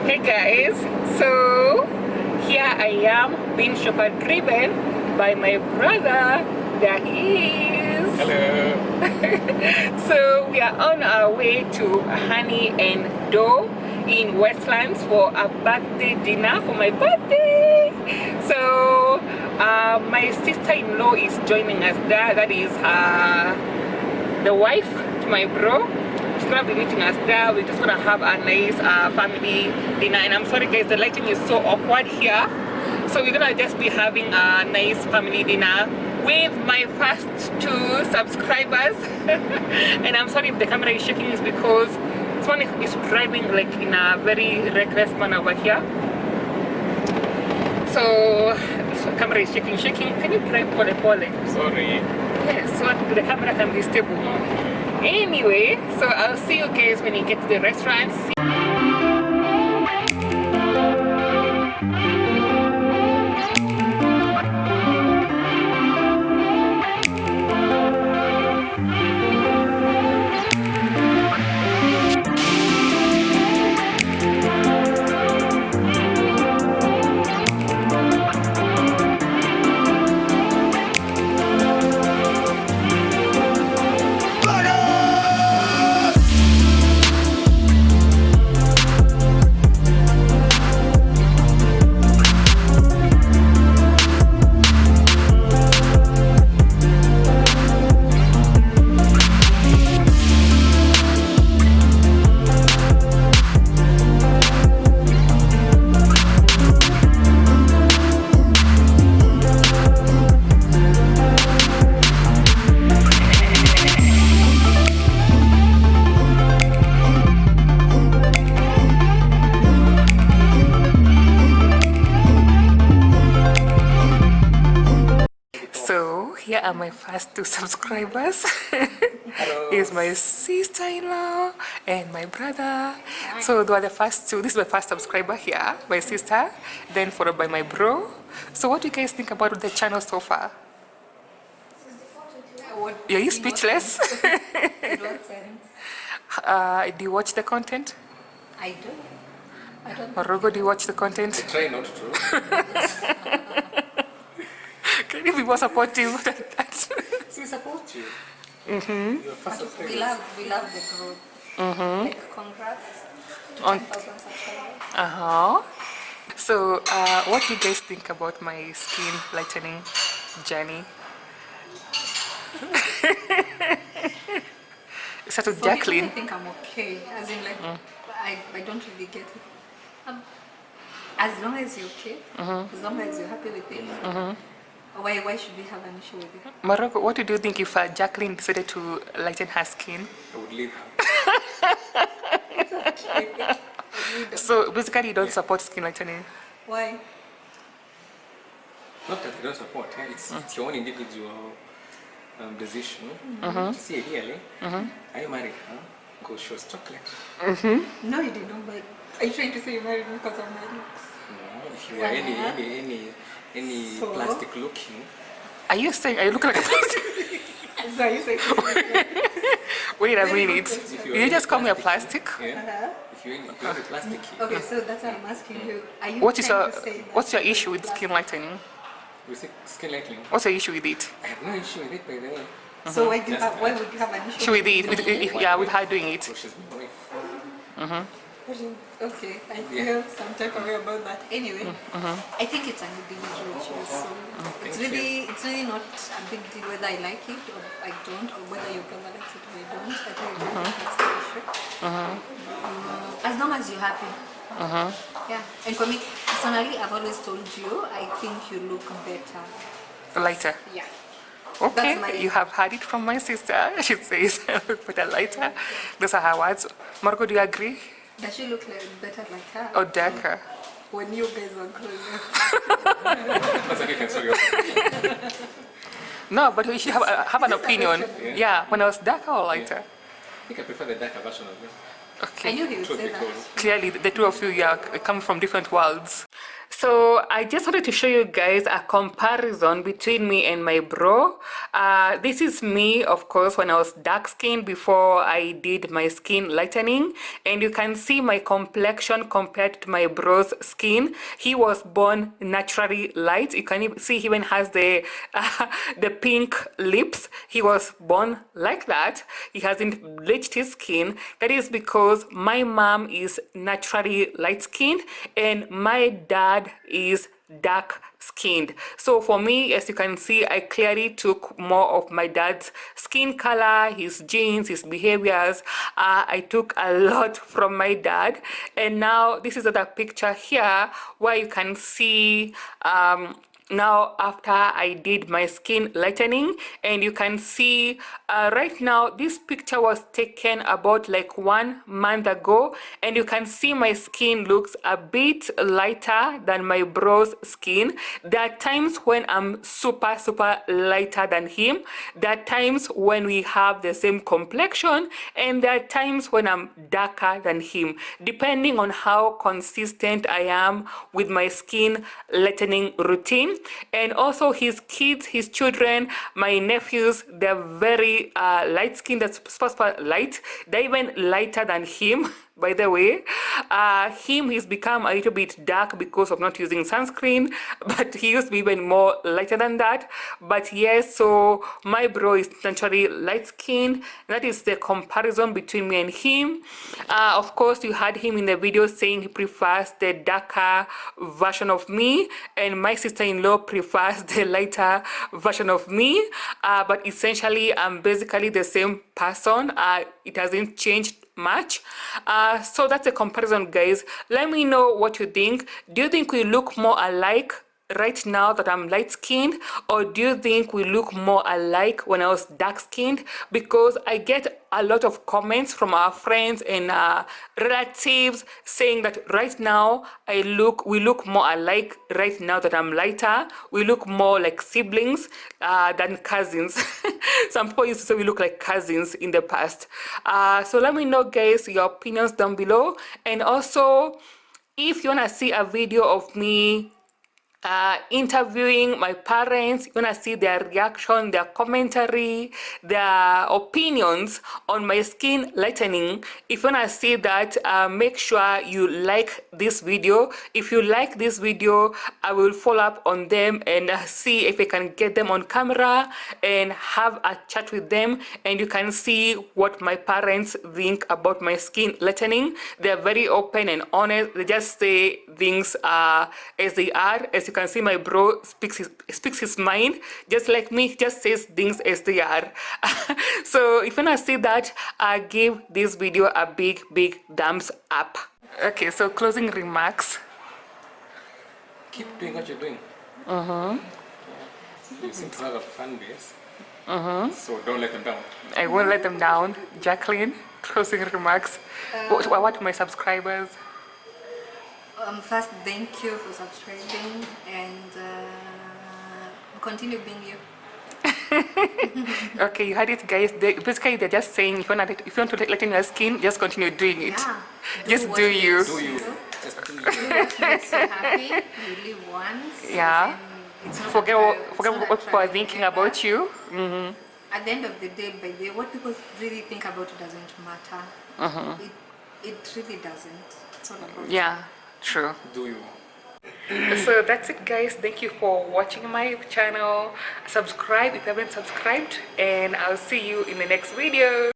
Hey guys, so here I am being chauffeur driven by my brother. There he is. Hello. So we are on our way to Honey and Dough in Westlands for a birthday dinner for my birthday. So my sister-in-law is joining us there. That is the wife to my bro. She's gonna be meeting us there. We're just gonna have a nice family dinner. And I'm sorry guys, the lighting is so awkward here. So we're gonna just be having a nice family dinner with my first 2 subscribers. And I'm sorry if the camera is shaking, is because someone is driving like in a very reckless manner over here. So camera is shaking. Can you drive pole? Sorry. Yes, so the camera can be stable. Anyway, so I'll see you guys when you get to the restaurant. So here are my first 2 subscribers. Is my sister-in-law and my brother. So they are the first 2. This is my first subscriber here, my sister, then followed by my bro. So what do you guys think about the channel so far? Are you speechless? Do you watch the content? I do. I don't. Morogo, do you watch the content? I try not to. Can you be more supportive than that? We support you. Mm-hmm. We love the group. Like, congrats to On 10,000 subscribers. So what do you guys think about my skin lightening journey? Start with For me, I Jacqueline. think I'm okay. As in, like, I don't really get it. As long as you're okay, as long as you're happy with it, why should we have an issue with it? Morocco, what do you think if Jacqueline decided to lighten her skin? I would leave her. So basically you don't support skin lightening? Why? Not that I don't support. It's your own individual decision. To see really. I married her because she was chocolate. No, you did not. Like, are you trying to say you married me because of my looks? No, if you were any So? plastic looking. Are you saying I look like a plastic? So you say Wait a minute. You just call me a plastic? Yeah. If you're any plastic. okay, so that's why I'm asking you. Are you What is trying your to say that what's your issue with skin lightening? We say skin lightening. What's your issue with it? I have no issue with it, by the way. So why would you have an issue Issue with it? With her doing it? So she's my wife. Okay, I feel some type of way about that. Anyway, I think it's an individual choice. So it's really not a big deal whether I like it or I don't, or whether your brother likes it or I don't. I think that's the issue. As long as you're happy. Yeah. And for me personally, I've always told you I think you look better. Lighter. Yeah. Okay, you have heard it from my sister. She says I look better lighter. Those are her words. Marco, do you agree? Does she look like better like her? Or darker? When you guys were growing up. That's a different story. No, but you should have an opinion. Yeah, when I was darker or lighter? I think I prefer the darker version of me. I Okay. knew he would say that. Clearly, the 2 of you come from different worlds. So I just wanted to show you guys a comparison between me and my bro. This is me, of course, when I was dark skinned before I did my skin lightening, and you can see my complexion compared to my bro's skin. He was born naturally light. You can even see he even has the the pink lips. He was born like that. He hasn't bleached his skin. That is because my mom is naturally light skinned and my dad is dark skinned. So for me, as you can see, I clearly took more of my dad's skin color, his genes, his behaviors. I took a lot from my dad. And now this is another picture here where you can see now after I did my skin lightening, and you can see right now this picture was taken about like 1 month ago, and you can see my skin looks a bit lighter than my bro's skin. There are times when I'm super lighter than him. There are times when we have the same complexion, and there are times when I'm darker than him, depending on how consistent I am with my skin lightening routine. And also his kids, his children, my nephews, they're very light skinned. That's supposed to be light. They're even lighter than him. By the way, he's become a little bit dark because of not using sunscreen, but he used to be even more lighter than that. But yes, so my bro is naturally light skinned. That is the comparison between me and him. Of course, you heard him in the video saying he prefers the darker version of me, and my sister-in-law prefers the lighter version of me. But essentially, I'm basically the same person. It hasn't changed much. So that's a comparison, guys. Let me know what you think. Do you think we look more alike right now that I'm light skinned, or do you think we look more alike when I was dark skinned? Because I get a lot of comments from our friends and relatives saying that right now we look more alike right now that I'm lighter. We look more like siblings than cousins. Some people used to say we look like cousins in the past. So let me know, guys, your opinions down below. And also, if you want to see a video of me interviewing my parents, you wanna see their reaction, their commentary, their opinions on my skin lightening. If you wanna see that, make sure you like this video. If you like this video, I will follow up on them and see if I can get them on camera and have a chat with them, and you can see what my parents think about my skin lightening. They're very open and honest. They just say things as they are. As you can see, my bro speaks his mind just like me. He just says things as they are. So if you wanna see that, give this video a big thumbs up. Okay, so closing remarks. Keep doing what you're doing. You seem to have a fan base. So don't let them down. I won't let them down. Jacqueline, closing remarks. What my subscribers? First, thank you for subscribing, and continue being you. Okay, you heard it, guys. Basically, they're just saying if you want to lighten your skin, just continue doing it. Yeah. Just do you. Do you? Just do you. Do what makes you happy. You live once. Yeah. It's not Forget it's not what people are attractive thinking forever. about you. At the end of the day, by the way, what people really think about you doesn't matter. It really doesn't. It's all about Yeah, true. Do you? So that's it, guys. Thank you for watching my channel. Subscribe if you haven't subscribed, and I'll see you in the next video.